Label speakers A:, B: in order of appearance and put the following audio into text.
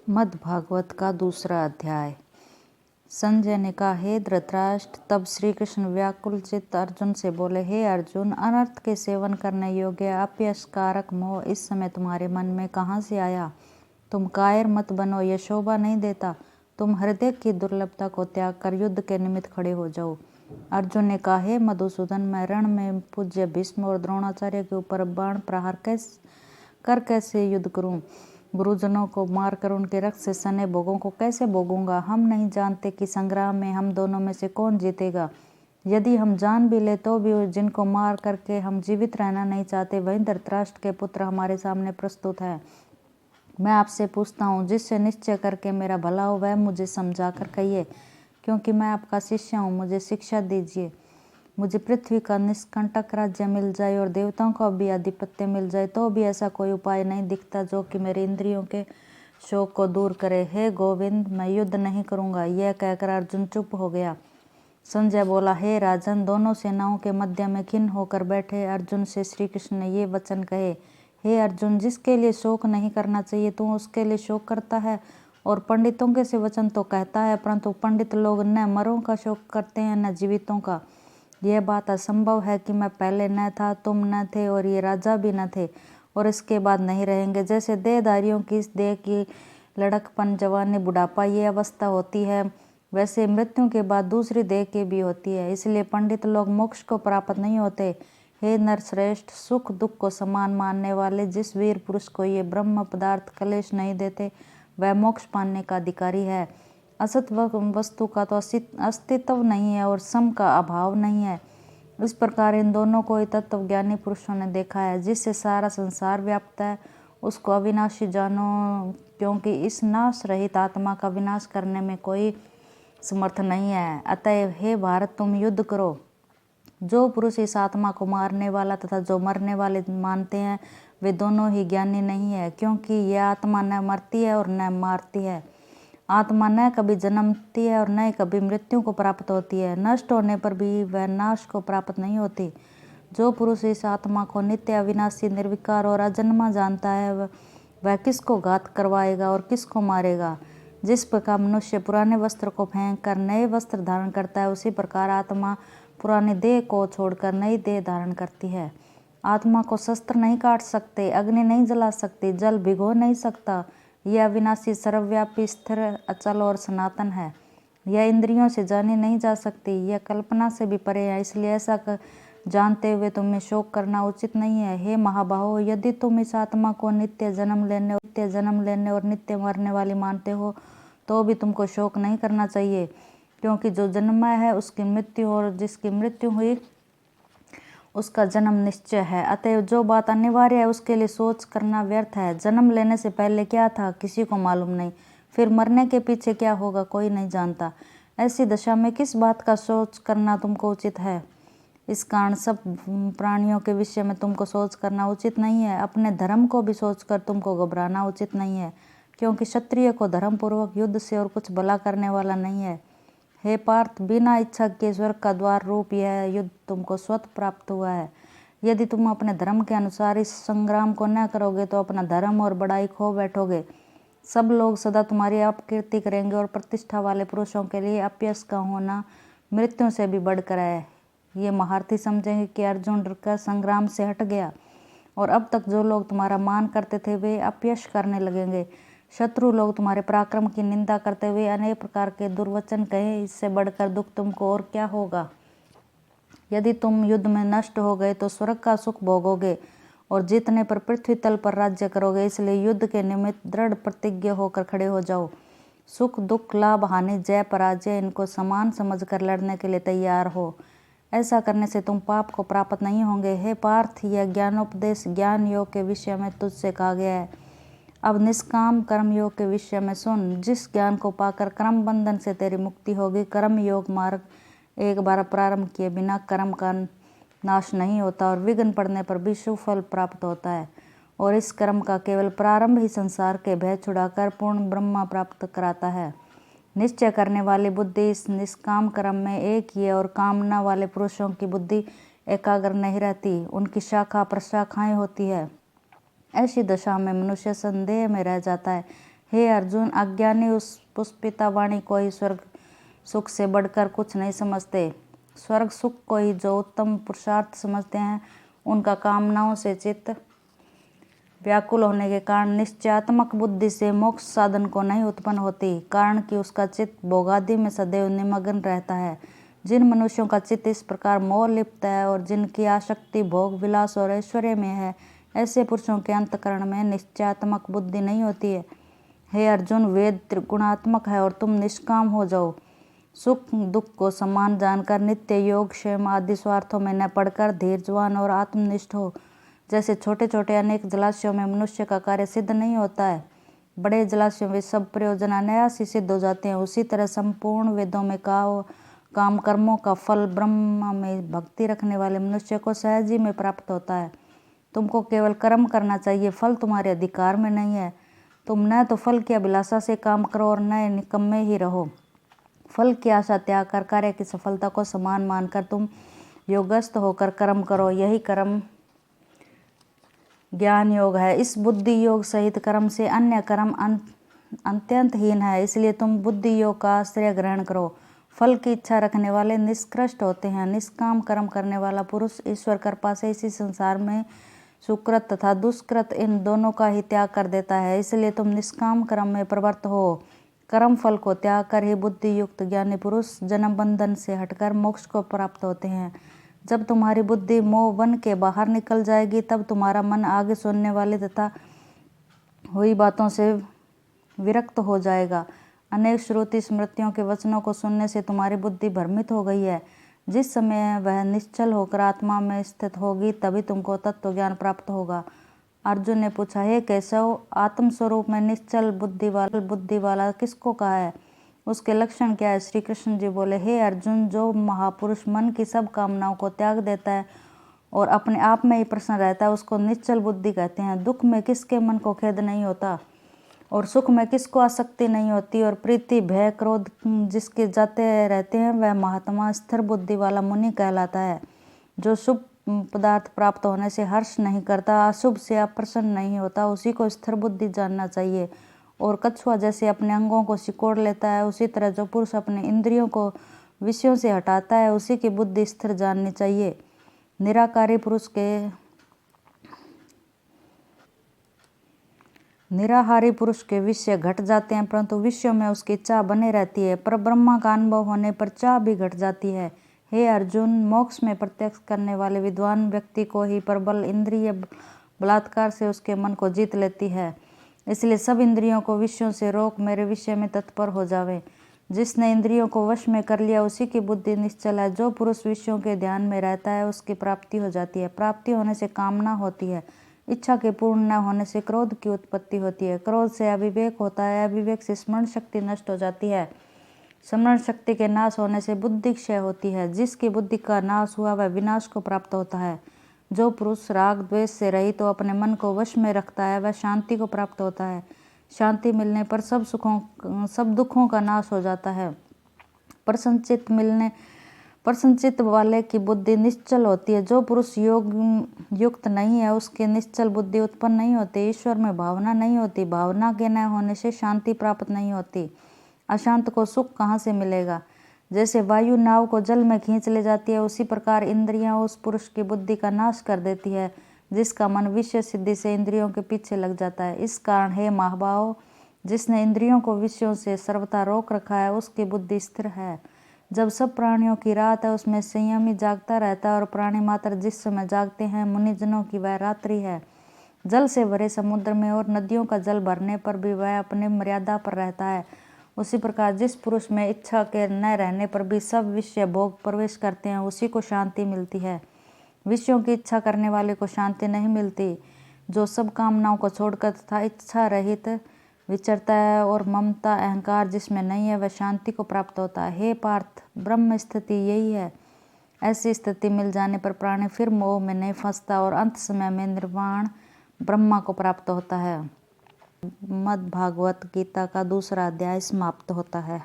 A: मद्भागवत का दूसरा अध्याय। संजय ने कहा, हे धृतराष्ट्र। तब श्री कृष्ण व्याकुल चित्त अर्जुन से बोले, हे अर्जुन, अनर्थ के सेवन करने योग्य अपयशकारक मोह इस समय तुम्हारे मन में कहाँ से आया? तुम कायर मत बनो, यह शोभा नहीं देता। तुम हृदय की दुर्लभता को त्याग कर युद्ध के निमित्त खड़े हो जाओ। अर्जुन ने कहा, हे मधुसूदन, मैं रण में पूज्य भीष्म और द्रोणाचार्य के ऊपर बाण प्रहार कैसे युद्ध करूं? गुरुजनों को मारकर उनके रक्त से सने भोगों को कैसे भोगूंगा? हम नहीं जानते कि संग्राम में हम दोनों में से कौन जीतेगा। यदि हम जान भी ले तो भी जिनको मार करके हम जीवित रहना नहीं चाहते, वही धृतराष्ट्र के पुत्र हमारे सामने प्रस्तुत है। मैं आपसे पूछता हूँ, जिससे निश्चय करके मेरा भला हो वह मुझे समझा कर कहिए, क्योंकि मैं आपका शिष्य हूँ। मुझे शिक्षा दीजिए। मुझे पृथ्वी का निष्कंटक राज्य मिल जाए और देवताओं का भी आधिपत्य मिल जाए तो भी ऐसा कोई उपाय नहीं दिखता जो कि मेरे इंद्रियों के शोक को दूर करे। हे गोविंद, मैं युद्ध नहीं करूंगा। यह कहकर अर्जुन चुप हो गया। संजय बोला, हे राजन, दोनों सेनाओं के मध्य में खिन्न होकर बैठे अर्जुन से श्री कृष्ण ने ये वचन कहे, हे अर्जुन, जिसके लिए शोक नहीं करना चाहिए तू उसके लिए शोक करता है, और पंडितों के से वचन तो कहता है, परंतु पंडित लोग न मरों का शोक करते हैं न जीवितों का। यह बात असंभव है कि मैं पहले न था, तुम न थे और ये राजा भी न थे और इसके बाद नहीं रहेंगे। जैसे देहधारियों की इस देह की लड़कपन, जवानी, बुढ़ापा ये अवस्था होती है, वैसे मृत्यु के बाद दूसरी देह की भी होती है। इसलिए पंडित लोग मोक्ष को प्राप्त नहीं होते। हे नरश्रेष्ठ, सुख दुख को समान मानने वाले जिस वीर पुरुष को ये ब्रह्म पदार्थ कलेश नहीं देते, वह मोक्ष पाने का अधिकारी है। असत वस्तु का तो अस्तित्व नहीं है और सम का अभाव नहीं है। इस प्रकार इन दोनों को ही तत्वज्ञानी पुरुषों ने देखा है। जिससे सारा संसार व्याप्त है उसको अविनाशी जानो, क्योंकि इस नाश रहित आत्मा का विनाश करने में कोई समर्थ नहीं है। अतएव हे भारत, तुम युद्ध करो। जो पुरुष इस आत्मा को मारने वाला तथा जो मरने वाले मानते हैं, वे दोनों ही ज्ञानी नहीं है, क्योंकि यह आत्मा न मरती है और न मारती है। आत्मा न कभी जन्मती है और न कभी मृत्यु को प्राप्त होती है। नष्ट होने पर भी वह नाश को प्राप्त नहीं होती। जो पुरुष इस आत्मा को नित्य, अविनाशी, निर्विकार और अजन्मा जानता है, वह किसको घात करवाएगा और किसको मारेगा? जिस प्रकार मनुष्य पुराने वस्त्र को फेंक कर नए वस्त्र धारण करता है, उसी प्रकार आत्मा पुरानी देह को छोड़कर नई देह धारण करती है। आत्मा को शस्त्र नहीं काट सकते, अग्नि नहीं जला सकती, जल भिगो नहीं सकता। यह अविनाशी, सर्वव्यापी, स्थिर, अचल और सनातन है। यह इंद्रियों से जानी नहीं जा सकती, यह कल्पना से भी परे है। इसलिए ऐसा जानते हुए तुम्हें शोक करना उचित नहीं है। हे महाबाहो, यदि तुम इस आत्मा को नित्य जन्म लेने और नित्य मरने वाली मानते हो तो भी तुमको शोक नहीं करना चाहिए, क्योंकि जो जन्मा है उसकी मृत्यु और जिसकी मृत्यु हुई उसका जन्म निश्चय है। अतएव जो बात अनिवार्य है उसके लिए सोच करना व्यर्थ है। जन्म लेने से पहले क्या था किसी को मालूम नहीं, फिर मरने के पीछे क्या होगा कोई नहीं जानता। ऐसी दशा में किस बात का सोच करना तुमको उचित है? इस कारण सब प्राणियों के विषय में तुमको सोच करना उचित नहीं है। अपने धर्म को भी सोचकर तुमको घबराना उचित नहीं है, क्योंकि क्षत्रिय को धर्मपूर्वक युद्ध से और कुछ भला करने वाला नहीं है। हे पार्थ, बिना इच्छा के स्वर्ग का द्वार रूप यह युद्ध तुमको स्वतः प्राप्त हुआ है। यदि तुम अपने धर्म के अनुसार इस संग्राम को न करोगे तो अपना धर्म और बड़ाई खो बैठोगे। सब लोग सदा तुम्हारी अपकीर्ति करेंगे और प्रतिष्ठा वाले पुरुषों के लिए अपयश का होना मृत्यु से भी बढ़कर है। ये महारथी समझेंगे कि अर्जुन डरकर संग्राम से हट गया, और अब तक जो लोग तुम्हारा मान करते थे वे अपयश करने लगेंगे। शत्रु लोग तुम्हारे पराक्रम की निंदा करते हुए अनेक प्रकार के दुर्वचन कहे। इससे बढ़कर दुख तुमको और क्या होगा? यदि तुम युद्ध में नष्ट हो गए तो स्वर्ग का सुख भोगोगे और जीतने पर पृथ्वी तल पर राज्य करोगे। इसलिए युद्ध के निमित्त दृढ़ प्रतिज्ञ होकर खड़े हो जाओ। सुख दुख, लाभ हानि, जय पराजय, इनको समान समझकर लड़ने के लिए तैयार हो। ऐसा करने से तुम पाप को प्राप्त नहीं होंगे। हे पार्थ, यह ज्ञानोपदेश ज्ञान योग के विषय में तुझसे कहा गया है। अब निष्काम कर्म योग के विषय में सुन। जिस ज्ञान को पाकर कर्म बंधन से तेरी मुक्ति होगी। कर्म योग मार्ग एक बार प्रारंभ किए बिना कर्म का नाश नहीं होता और विघ्न पड़ने पर भी शुभ फल प्राप्त होता है, और इस कर्म का केवल प्रारंभ ही संसार के भय छुड़ाकर पूर्ण ब्रह्मा प्राप्त कराता है। निश्चय करने वाली बुद्धि इस निष्काम कर्म में एक ही है, और कामना वाले पुरुषों की बुद्धि एकाग्र नहीं रहती, उनकी शाखा प्रशाखाएं होती है। ऐसी दशा में मनुष्य संदेह में रह जाता है। हे अर्जुन, अज्ञानी उस पुष्पिता वाणी को ही स्वर्ग सुख से बढ़कर कुछ नहीं समझते। स्वर्ग सुख को ही जो उत्तम पुरुषार्थ समझते हैं, उनका कामनाओं से चित्त व्याकुल होने के कारण निश्चयात्मक बुद्धि से मोक्ष साधन को नहीं उत्पन्न होती, कारण कि उसका चित्त भोगादि में सदैव निमग्न रहता है। जिन मनुष्यों का चित्त इस प्रकार मोह लिप्त है और जिनकी आसक्ति भोग विलास और ऐश्वर्य में है, ऐसे पुरुषों के अंतकरण में निश्चयात्मक बुद्धि नहीं होती है। हे अर्जुन, वेद त्रिगुणात्मक है और तुम निष्काम हो जाओ। सुख दुख को समान जानकर नित्य योग क्षेम आदि स्वार्थों में न पड़कर धीरजवान और आत्मनिष्ठ हो। जैसे छोटे छोटे अनेक जलाशयों में मनुष्य का कार्य सिद्ध नहीं होता है, बड़े जलाशयों में सब प्रयोजन अनायास ही सिद्ध हो जाते हैं, उसी तरह संपूर्ण वेदों में काम कर्मों का फल ब्रह्म में भक्ति रखने वाले मनुष्य को सहज ही में प्राप्त होता है। तुमको केवल कर्म करना चाहिए, फल तुम्हारे अधिकार में नहीं है। तुम न तो फल की अभिलाषा से काम करो और न निकम्मे ही रहो। फल की आशा त्याग कर कार्य की सफलता को समान मानकर तुम योगस्थ होकर कर्म करो, यही कर्म ज्ञान योग है। इस बुद्धि योग सहित कर्म से अन्य कर्म अत्यंतहीन है, इसलिए तुम बुद्धि योग का आश्रय ग्रहण करो। फल की इच्छा रखने वाले निष्कृष्ट होते हैं। निष्काम कर्म करने वाला पुरुष ईश्वर कृपा से इसी संसार में सुकृत तथा दुष्कृत इन दोनों का ही त्याग कर देता है, इसलिए तुम निष्काम कर्म में प्रवृत्त हो। कर्म फल को त्याग कर ही बुद्धि युक्त ज्ञानी पुरुष जन्म बंधन से हटकर मोक्ष को प्राप्त होते हैं। जब तुम्हारी बुद्धि मोह वन के बाहर निकल जाएगी, तब तुम्हारा मन आगे सुनने वाली तथा हुई बातों से विरक्त हो जाएगा। अनेक श्रुति स्मृतियों के वचनों को सुनने से तुम्हारी बुद्धि भ्रमित हो गई है। जिस समय वह निश्चल होकर आत्मा में स्थित होगी, तभी तुमको तत्व ज्ञान प्राप्त होगा। अर्जुन ने पूछा, हे केशव, आत्मस्वरूप में निश्चल बुद्धि वाला किसको कहा है? उसके लक्षण क्या है? श्री कृष्ण जी बोले, हे अर्जुन, जो महापुरुष मन की सब कामनाओं को त्याग देता है और अपने आप में ही प्रसन्न रहता है, उसको निश्चल बुद्धि कहते हैं। दुख में किसके मन को खेद नहीं होता और सुख में किसको आसक्ति नहीं होती और प्रीति भय क्रोध जिसके जाते रहते हैं, वह महात्मा स्थिर बुद्धि वाला मुनि कहलाता है। जो शुभ पदार्थ प्राप्त होने से हर्ष नहीं करता, अशुभ से अप्रसन्न नहीं होता, उसी को स्थिर बुद्धि जानना चाहिए। और कछुआ जैसे अपने अंगों को सिकोड़ लेता है, उसी तरह जो पुरुष अपने इंद्रियों को विषयों से हटाता है, उसी की बुद्धि स्थिर जाननी चाहिए। निराहारी पुरुष के विषय घट जाते हैं, परंतु विषयों में उसकी चाह बने रहती है। पर ब्रह्मा का अनुभव होने पर चाह भी घट जाती है। हे अर्जुन, मोक्ष में प्रत्यक्ष करने वाले विद्वान व्यक्ति को ही प्रबल इंद्रिय बलात्कार से उसके मन को जीत लेती है। इसलिए सब इंद्रियों को विषयों से रोक मेरे विषय में तत्पर हो जावे। जिसने इंद्रियों को वश में कर लिया, उसी की बुद्धि निश्चल है। जो पुरुष विषयों के ध्यान में रहता है, उसकी प्राप्ति हो जाती है। प्राप्ति होने से कामना होती है, इच्छा के पूर्ण न होने से क्रोध की उत्पत्ति होती है। क्रोध से अविवेक होता है, अविवेक से स्मरण शक्ति नष्ट हो जाती है। स्मरण शक्ति के नाश होने से बुद्धि क्षय होती है। जिसकी बुद्धि का नाश हुआ, वह विनाश को प्राप्त होता है। जो पुरुष राग द्वेष से रहित तो अपने मन को वश में रखता है, वह शांति को प्राप्त होता है। शांति मिलने पर सब दुखों का नाश हो जाता है। प्रसन्नचित्त वाले की बुद्धि निश्चल होती है। जो पुरुष योग युक्त नहीं है, उसकी निश्चल बुद्धि उत्पन्न नहीं होती। ईश्वर में भावना नहीं होती। भावना के न होने से शांति प्राप्त नहीं होती। अशांत को सुख कहाँ से मिलेगा? जैसे वायु नाव को जल में खींच ले जाती है, उसी प्रकार इंद्रियां उस पुरुष की बुद्धि का नाश कर देती है जिसका मन विषय सिद्धि से इंद्रियों के पीछे लग जाता है। इस कारण हे महाबाहो, जिसने इंद्रियों को विषयों से सर्वथा रोक रखा है, उसकी बुद्धि स्थिर है। जब सब प्राणियों की रात है, उसमें संयमी जागता रहता है और प्राणी मात्र जिस समय जागते हैं, मुनिजनों की वह रात्रि है। जल से भरे समुद्र में और नदियों का जल भरने पर भी वह अपने मर्यादा पर रहता है। उसी प्रकार जिस पुरुष में इच्छा के न रहने पर भी सब विषय भोग प्रवेश करते हैं, उसी को शांति मिलती है। विषयों की इच्छा करने वाले को शांति नहीं मिलती। जो सब कामनाओं को छोड़कर तथा इच्छा रहित विचरता है और ममता अहंकार जिसमें नहीं है, वह शांति को प्राप्त होता है। हे पार्थ, ब्रह्म स्थिति यही है। ऐसी स्थिति मिल जाने पर प्राणी फिर मोह में नहीं फंसता और अंत समय में निर्वाण ब्रह्मा को प्राप्त होता है। श्रीमद्भागवत गीता का 2रा अध्याय समाप्त होता है।